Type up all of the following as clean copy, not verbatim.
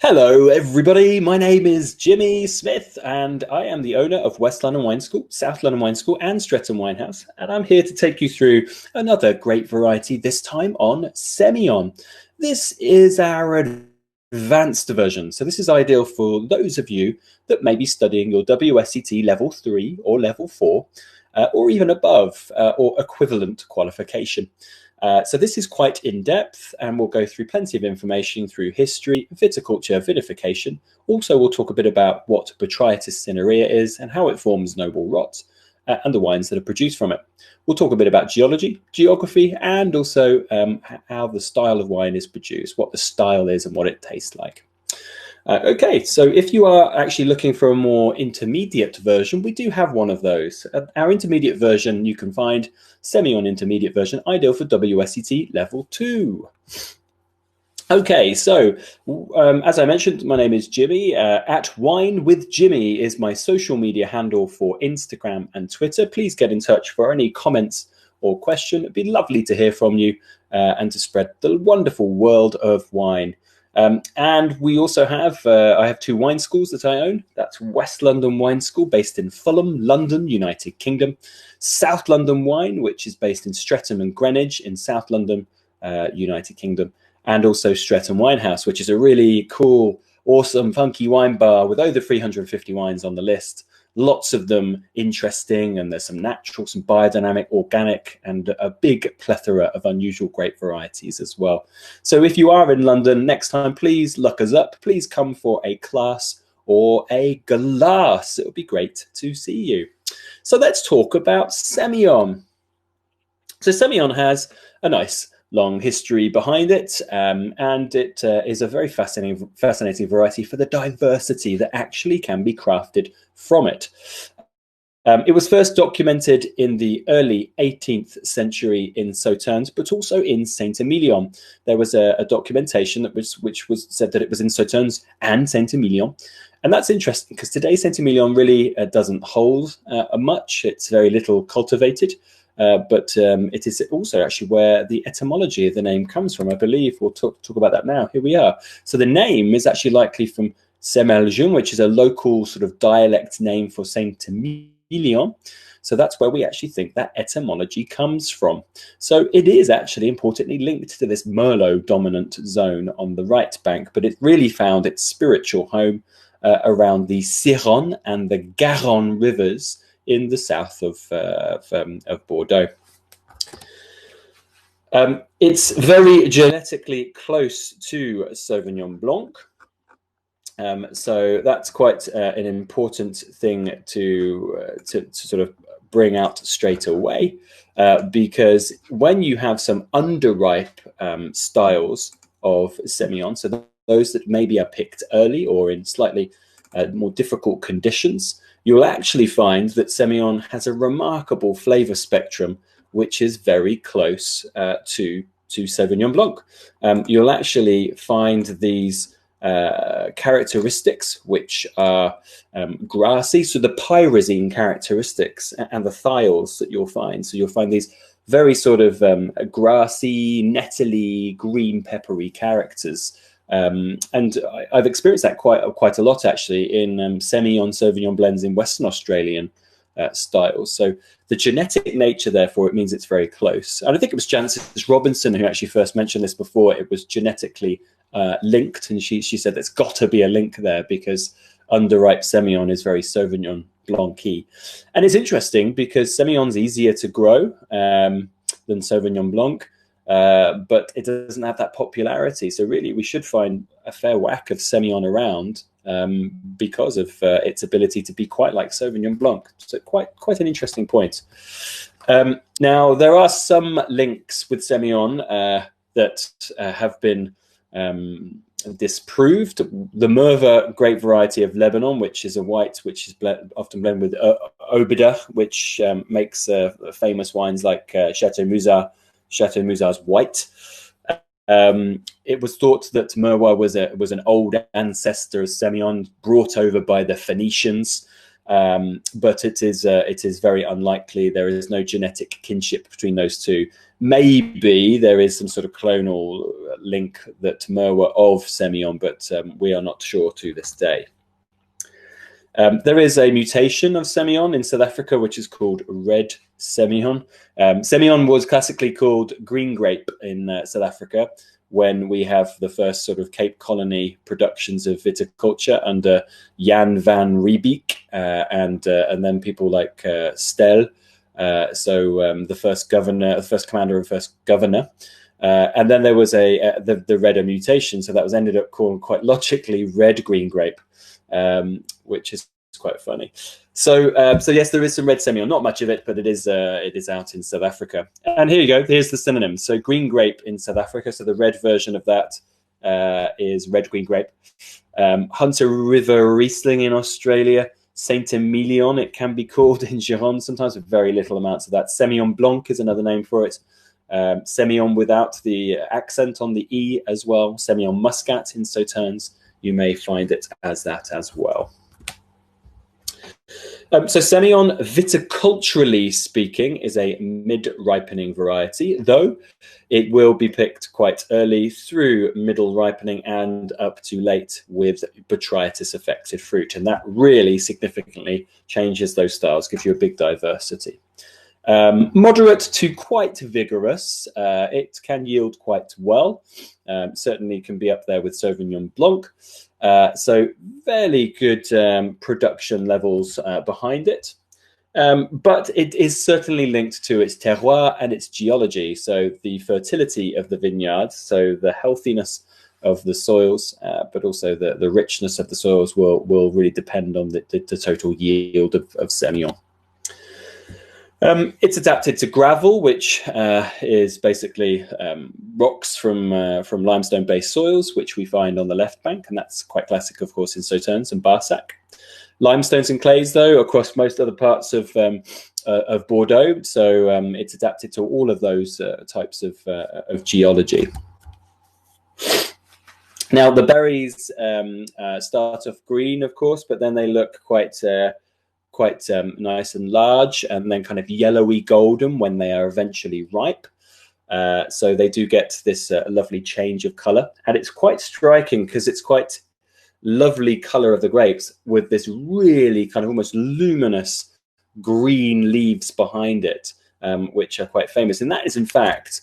Hello everybody, my name is Jimmy Smith and I am the owner of West London Wine School, South London Wine School and Streatham Wine House, and I'm here to take you through another great variety, this time on Semillon. This is our advanced version, so this is ideal for those of you that may be studying your WSET Level 3 or Level 4 or even above or equivalent qualification. So this is quite in-depth and we'll go through plenty of information through history, viticulture, vinification. Also, we'll talk a bit about what Botrytis Cinerea is and how it forms noble rot and the wines that are produced from it. We'll talk a bit about geology, geography, and also how the style of wine is produced, what the style is and what it tastes like. Okay, so if you are actually looking for a more intermediate version, we do have one of those. Our intermediate version you can find, Semillon intermediate version, ideal for WSET Level 2. Okay, so as I mentioned, my name is Jimmy. At Wine with Jimmy is my social media handle for Instagram and Twitter. Please get in touch for any comments or question. It'd be lovely to hear from you and to spread the wonderful world of wine. And we also have, I have two wine schools that I own. That's West London Wine School, based in Fulham, London, United Kingdom. South London Wine, which is based in Streatham and Greenwich in South London, United Kingdom. And also Streatham Wine House, which is a really cool, awesome, funky wine bar with over 350 wines on the list. Lots of them interesting, and there's some natural, some biodynamic, organic, and a big plethora of unusual grape varieties as well. So if you are in London next time, please look us up. Please come for a class or a glass. It would be great to see you. So let's talk about Semillon. So Semillon has a nice long history behind it, and it is a very fascinating variety for the diversity that actually can be crafted from it. It was first documented in the early 18th century in Sauternes, but also in Saint-Emil. There was a documentation which was said that it was in Sauternes and Saint-Emil. And that's interesting because today Saint-Emil really doesn't hold much. It's very little cultivated. But it is also actually where the etymology of the name comes from. I believe we'll talk about that now. Here we are. So the name is actually likely from Semillon, which is a local sort of dialect name for Saint-Emil. So that's where we actually think that etymology comes from. So it is actually importantly linked to this Merlot dominant zone on the right bank, but it really found its spiritual home around the Ciron and the Garonne rivers in the south of Bordeaux. It's very genetically close to Sauvignon Blanc. So that's quite an important thing to sort of bring out straight away, because when you have some underripe styles of Semillon, so those that maybe are picked early or in slightly more difficult conditions, you'll actually find that Semillon has a remarkable flavor spectrum, which is very close to Sauvignon Blanc. You'll actually find these characteristics, which are grassy, so the pyrazine characteristics and the thiols that you'll find. So you'll find these very sort of grassy, nettly, green, peppery characters. And I've experienced that quite a lot actually in Semillon Sauvignon blends in Western Australian styles. So the genetic nature, therefore, it means it's very close. And I think it was Jancis Robinson who actually first mentioned this before. It was genetically linked, and she said there's got to be a link there because underripe Semillon is very Sauvignon Blanc-y. And it's interesting because Semillon's easier to grow than Sauvignon Blanc. But it doesn't have that popularity. So really, we should find a fair whack of Semillon around because of its ability to be quite like Sauvignon Blanc. So quite an interesting point. Now, there are some links with Semillon that have been disproved. The Merva grape variety of Lebanon, which is a white, which is often blended with Obida, which makes famous wines like Chateau Musar's white. It was thought that Merwa was an old ancestor of Semillon, brought over by the Phoenicians, but it is very unlikely. There is no genetic kinship between those two. Maybe there is some sort of clonal link that Mer were of Semillon, but we are not sure to this day. There is a mutation of Semillon in South Africa, which is called red Semillon. Semillon was classically called green grape in South Africa when we have the first sort of Cape Colony productions of viticulture under Jan van Riebeeck and then people like Stel. The first governor, the first commander and first governor. And then there was the redder mutation. So that was ended up called quite logically red green grape. Which is quite funny. So yes, there is some red Semillon, not much of it, but it is out in South Africa. And here you go. Here's the synonym. So green grape in South Africa. So the red version of that is red green grape. Hunter River Riesling in Australia. Saint-Emil it can be called in Gironde, sometimes with very little amounts of that. Sauvignon Blanc is another name for it. Semillon without the accent on the E as well. Semillon Muscat in Sauternes. You may find it as that as well. So Semillon, viticulturally speaking, is a mid-ripening variety, though it will be picked quite early through middle ripening and up to late with Botrytis-affected fruit. And that really significantly changes those styles, gives you a big diversity. Moderate to quite vigorous. It can yield quite well. Certainly can be up there with Sauvignon Blanc. So fairly good production levels behind it. But it is certainly linked to its terroir and its geology. So the fertility of the vineyard, so the healthiness of the soils, but also the richness of the soils will really depend on the total yield of Semillon. It's adapted to gravel, which is basically rocks from limestone-based soils, which we find on the left bank, and that's quite classic, of course, in Sauternes and Barsac. Limestones and clays, though, across most other parts of Bordeaux, so it's adapted to all of those types of geology. Now, the berries start off green, of course, but then they look quite nice and large, and then kind of yellowy golden when they are eventually ripe. So they do get this lovely change of color, and it's quite striking because it's quite lovely color of the grapes with this really kind of almost luminous green leaves behind it, which are quite famous. And that is in fact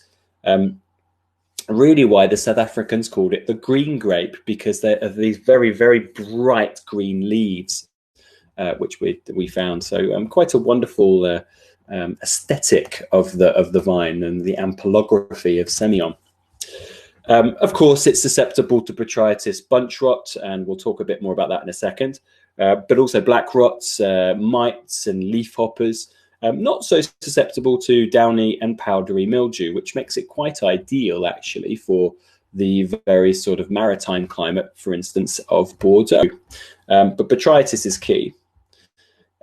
really why the South Africans called it the green grape, because they have these very, very bright green leaves. Which we found. So quite a wonderful aesthetic of the vine and the ampelography of Semillon. Of course, it's susceptible to Botrytis bunch rot, and we'll talk a bit more about that in a second. But also black rots, mites, and leaf hoppers. Not so susceptible to downy and powdery mildew, which makes it quite ideal actually for the very sort of maritime climate, for instance, of Bordeaux. But Botrytis is key.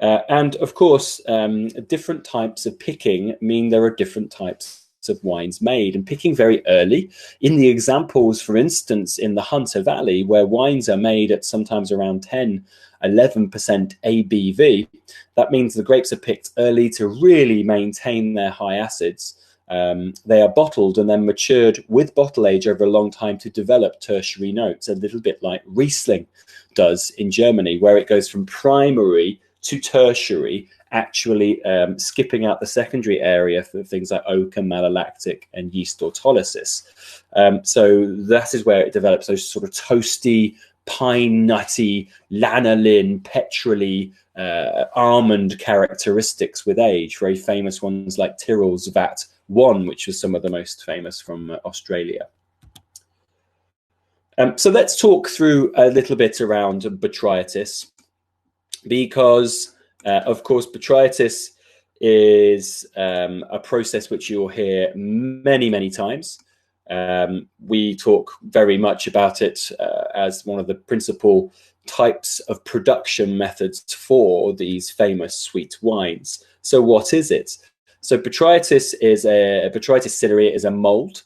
And of course, different types of picking mean there are different types of wines made, and picking very early. In the examples, for instance, in the Hunter Valley, where wines are made at sometimes around 10, 11% ABV, that means the grapes are picked early to really maintain their high acids. They are bottled and then matured with bottle age over a long time to develop tertiary notes, a little bit like Riesling does in Germany, where it goes from primary to tertiary, actually skipping out the secondary area for things like oakum, malolactic, and yeast autolysis. So that is where it develops those sort of toasty, pine nutty, lanolin, petrol-y, almond characteristics with age. Very famous ones like Tyrrell's Vat 1, which was some of the most famous from Australia. So let's talk through a little bit around Botrytis, because, of course, Botrytis is a process which you'll hear many, many times. We talk very much about it as one of the principal types of production methods for these famous sweet wines. So what is it? So Botrytis Cinerea is a mold.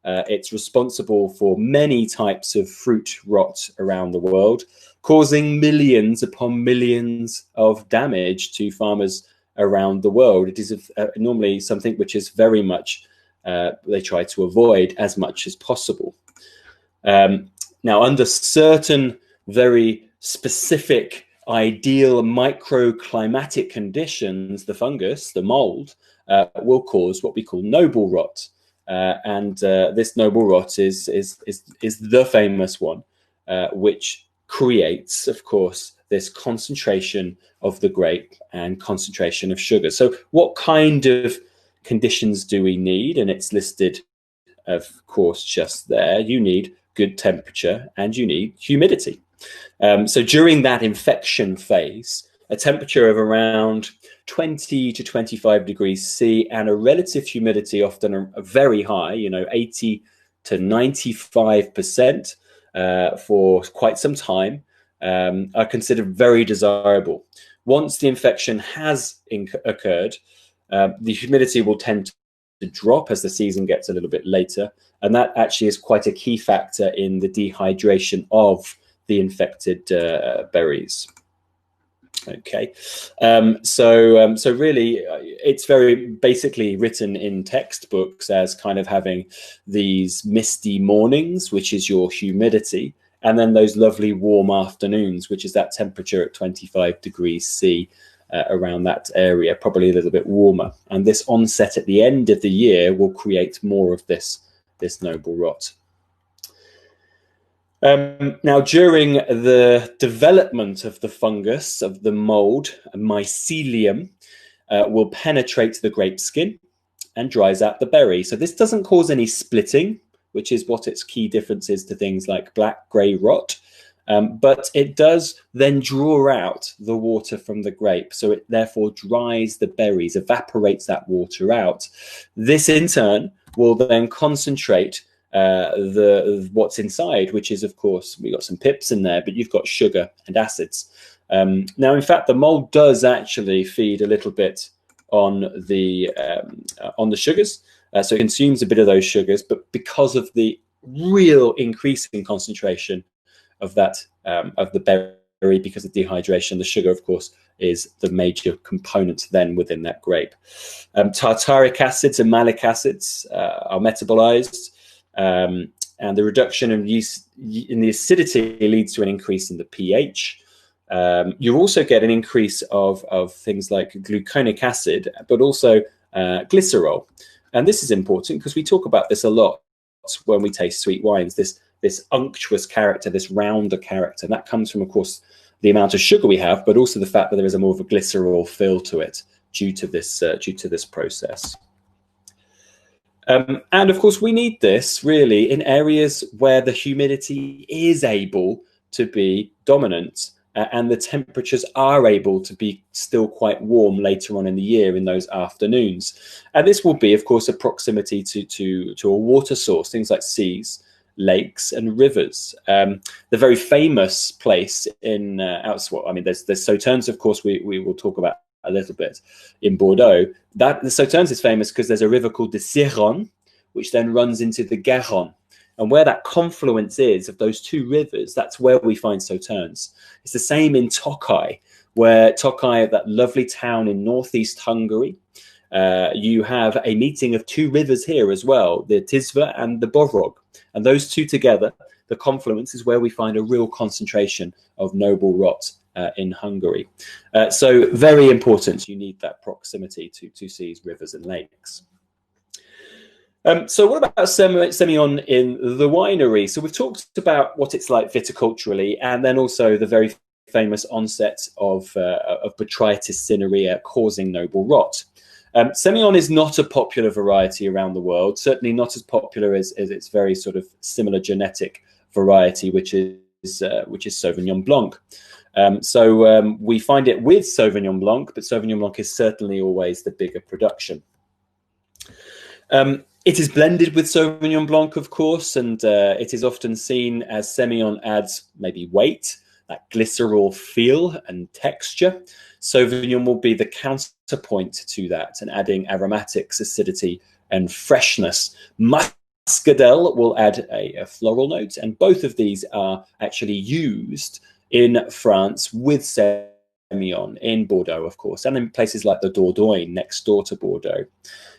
It's responsible for many types of fruit rot around the world, causing millions upon millions of damage to farmers around the world. It is normally something which is very much they try to avoid as much as possible. Now, under certain very specific ideal microclimatic conditions, the fungus, the mold, will cause what we call noble rot. This noble rot is the famous one, which creates, of course, this concentration of the grape and concentration of sugar. So what kind of conditions do we need? And it's listed, of course, just there. You need good temperature and you need humidity. So during that infection phase, a temperature of around 20 to 25 degrees C and a relative humidity often very high, 80 to 95% for quite some time, are considered very desirable. Once the infection has occurred, the humidity will tend to drop as the season gets a little bit later, and that actually is quite a key factor in the dehydration of the infected berries. Okay, so really, it's very basically written in textbooks as kind of having these misty mornings, which is your humidity, and then those lovely warm afternoons, which is that temperature at 25 degrees C around that area, probably a little bit warmer. And this onset at the end of the year will create more of this noble rot. Now, during the development of the fungus, of the mold, mycelium will penetrate the grape skin and dries out the berry. So this doesn't cause any splitting, which is what its key difference is to things like black grey rot. But it does then draw out the water from the grape. So it therefore dries the berries, evaporates that water out. This in turn will then concentrate what's inside, which is, of course, we got some pips in there, but you've got sugar and acids. Now, in fact, the mold does actually feed a little bit on the sugars, so it consumes a bit of those sugars. But because of the real increase in concentration of that of the berry, because of dehydration, the sugar, of course, is the major component then within that grape. Tartaric acids and malic acids are metabolized. And the reduction in the acidity leads to an increase in the pH. You also get an increase of things like gluconic acid, but also glycerol. And this is important because we talk about this a lot when we taste sweet wines, this unctuous character, this rounder character. And that comes from, of course, the amount of sugar we have, but also the fact that there is a more of a glycerol feel to it due to this process. And of course, we need this really in areas where the humidity is able to be dominant and the temperatures are able to be still quite warm later on in the year in those afternoons. And this will be, of course, a proximity to a water source, things like seas, lakes and rivers. The very famous place in there's Sauternes, of course, we will talk about a little bit in Bordeaux. The Sauternes is famous because there's a river called the Ciron, which then runs into the Garonne. And where that confluence is of those two rivers, that's where we find Sauternes. It's the same in Tokai, where Tokai, that lovely town in northeast Hungary, you have a meeting of two rivers here as well, the Tisza and the Bovrog. And those two together, the confluence, is where we find a real concentration of noble rot in Hungary. So very important, you need that proximity to seas, rivers and lakes. So what about Semillon in the winery? So we've talked about what it's like viticulturally, and then also the very famous onset of Botrytis Cinerea causing noble rot. Semillon is not a popular variety around the world, certainly not as popular as its very sort of similar genetic variety, which is Sauvignon Blanc. So we find it with Sauvignon Blanc, but Sauvignon Blanc is certainly always the bigger production. It is blended with Sauvignon Blanc, of course, and it is often seen as Semillon adds maybe weight, that glycerol feel and texture. Sauvignon will be the counterpoint to that and adding aromatics, acidity and freshness. Muscadel will add a floral note, and both of these are actually used in France with Semillon in Bordeaux, of course, and in places like the Dordogne next door to Bordeaux.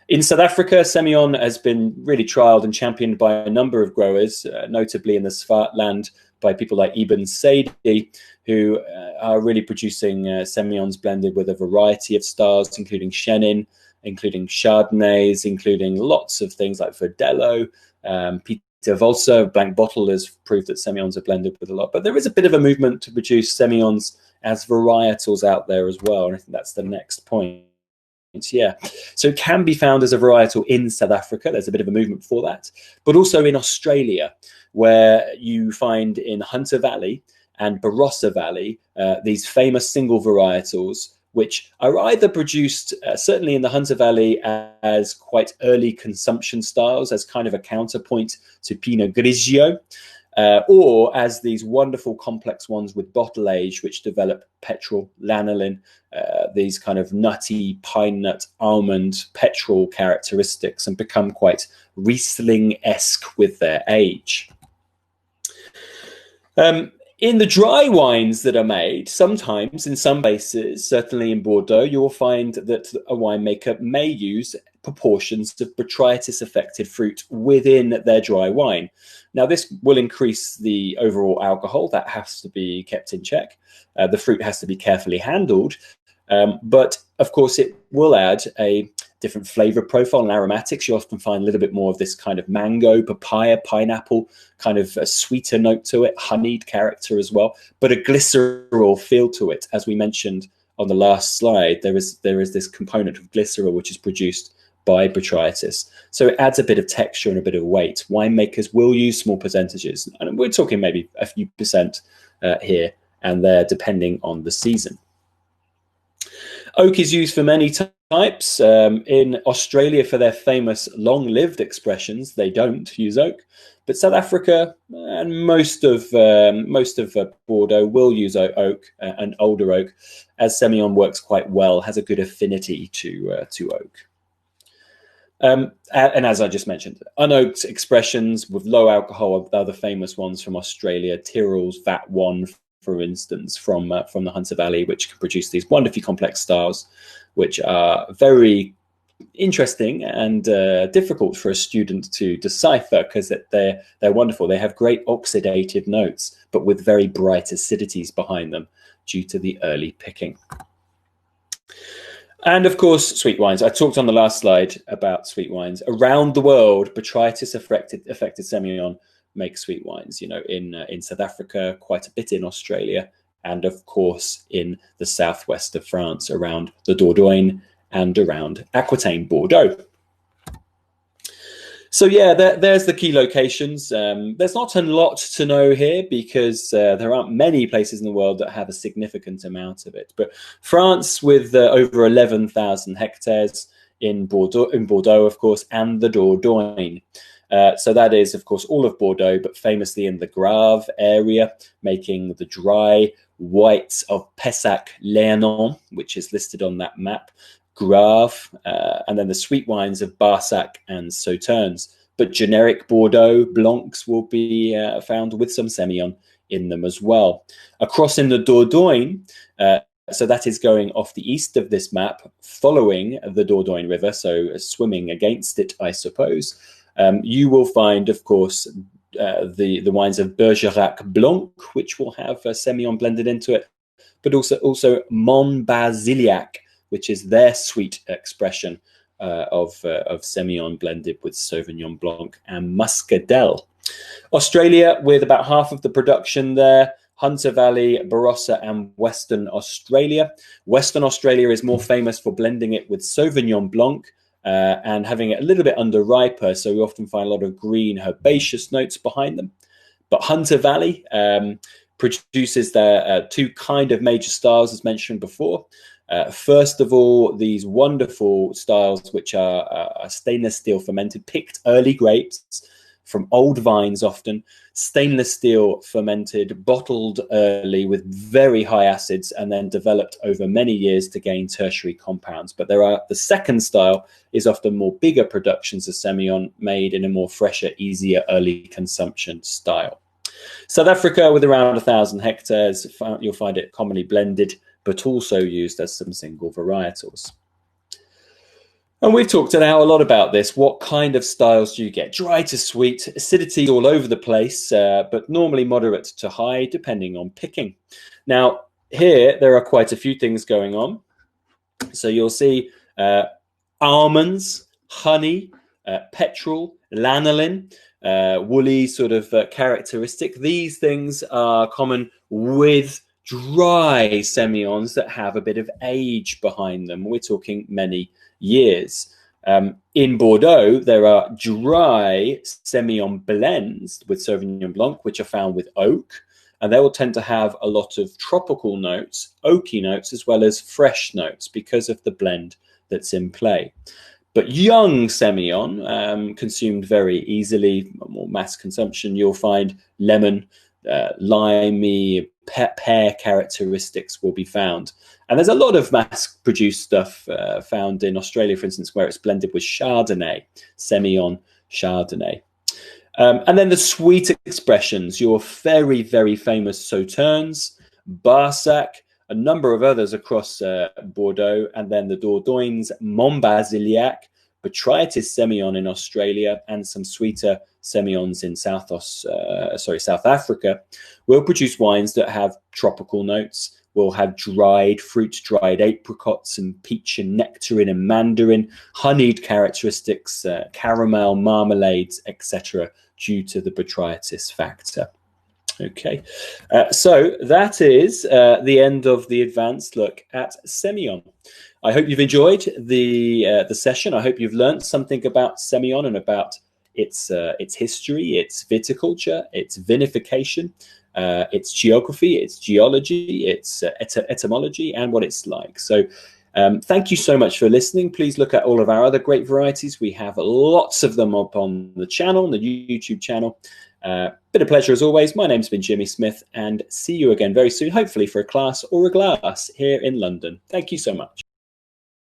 In South Africa, Semillon has been really trialled and championed by a number of growers, notably in the Swartland by people like Ibn Saidi, who are really producing Semillons blended with a variety of styles, including Chenin, including Chardonnays, including lots of things like Verdelho. Peter Volser, Blank Bottle, has proved that Semillons are blended with a lot. But there is a bit of a movement to produce Semillons as varietals out there as well. And I think that's the next point. Yeah, so it can be found as a varietal in South Africa. There's a bit of a movement for that, but also in Australia, where you find in Hunter Valley and Barossa Valley these famous single varietals, which are either produced certainly in the Hunter Valley as quite early consumption styles, as kind of a counterpoint to Pinot Grigio, or as these wonderful complex ones with bottle age, which develop petrol, lanolin, these kind of nutty pine nut almond petrol characteristics, and become quite Riesling-esque with their age. In the dry wines that are made, sometimes in some places, certainly in Bordeaux, you will find that a winemaker may use proportions of botrytis affected fruit within their dry wine. Now, this will increase the overall alcohol. That has to be kept in check. The fruit has to be carefully handled. But of course, it will add a different flavor profile and aromatics. You often find a little bit more of this kind of mango, papaya, pineapple, kind of a sweeter note to it, honeyed character as well, but a glycerol feel to it. As we mentioned on the last slide, there is this component of glycerol which is produced by botrytis. So it adds a bit of texture and a bit of weight. Winemakers will use small percentages, and we're talking maybe a few percent here and there, depending on the season. Oak is used for many types. In Australia, for their famous long-lived expressions, they don't use oak. But South Africa and most of Bordeaux will use oak, an older oak, as Semillon works quite well, has a good affinity to oak. And as I just mentioned, unoaked expressions with low alcohol are the famous ones from Australia. Tyrrell's VAT 1, for instance, from the Hunter Valley, which can produce these wonderfully complex styles, which are very interesting and difficult for a student to decipher, because they're wonderful. They have great oxidative notes, but with very bright acidities behind them due to the early picking. And of course, sweet wines. I talked on the last slide about sweet wines. Around the world, botrytis affected Semillon make sweet wines, in South Africa, quite a bit in Australia, and of course in the southwest of France, around the Dordogne and around Aquitaine, Bordeaux. So yeah, there's the key locations. There's not a lot to know here because there aren't many places in the world that have a significant amount of it. But France, with over 11,000 hectares in Bordeaux, of course, and the Dordogne. So that is, of course, all of Bordeaux, but famously in the Grave area, making the dry whites of Pessac-Léognan, which is listed on that map, Grave, and then the sweet wines of Barsac and Sauternes. But generic Bordeaux Blancs will be found with some Semillon in them as well. Across in the Dordogne, so that is going off the east of this map, following the Dordogne River, so swimming against it, I suppose. You will find, of course, the wines of Bergerac Blanc, which will have Semillon blended into it, but also Montbaziliac, which is their sweet expression of Semillon blended with Sauvignon Blanc and Muscadel. Australia, with about half of the production there, Hunter Valley, Barossa, and Western Australia. Western Australia is more famous for blending it with Sauvignon Blanc, and having it a little bit under riper, so we often find a lot of green herbaceous notes behind them. But Hunter Valley produces their two kind of major styles, as mentioned before. First of all, these wonderful styles, which are stainless steel fermented, picked early grapes from old vines, often stainless steel fermented, bottled early with very high acids, and then developed over many years to gain tertiary compounds. But the second style is often more bigger productions of Semillon made in a more fresher, easier early consumption style. South Africa, with around 1,000 hectares, you'll find it commonly blended but also used as some single varietals. And we've talked now a lot about this. What kind of styles do you get? Dry to sweet, acidity all over the place, but normally moderate to high, depending on picking. Now, here, there are quite a few things going on. So you'll see almonds, honey, petrol, lanolin, woolly sort of characteristic. These things are common with dry Semillons that have a bit of age behind them. We're talking many years. In Bordeaux, there are dry Sauvignon blends with Sauvignon Blanc, which are found with oak, and they will tend to have a lot of tropical notes, oaky notes, as well as fresh notes because of the blend that's in play. But young Semillon, consumed very easily, more mass consumption, you'll find lemon, limey, pear characteristics will be found. And there's a lot of mass-produced stuff found in Australia, for instance, where it's blended with Chardonnay, Semillon Chardonnay. And then the sweet expressions, your very, very famous Sauternes, Barsac, a number of others across Bordeaux, and then the Dordogne, Montbaziliac, Botrytis Cinerea in Australia, and some sweeter Semillons in South Africa, will produce wines that have tropical notes, will have dried fruit, dried apricots and peach and nectarine and mandarin, honeyed characteristics, caramel, marmalades, etc., due to the botrytis factor. Okay, so that is the end of the advanced look at Semillon. I hope you've enjoyed the session. I hope you've learned something about Semillon and about its history, its viticulture, its vinification, its geography, its geology, its etymology, and what it's like. So thank you so much for listening. Please look at all of our other great varieties. We have lots of them up on the channel, on the YouTube channel. Been a pleasure as always. My name's been Jimmy Smith, and see you again very soon, hopefully for a class or a glass here in London. Thank you so much.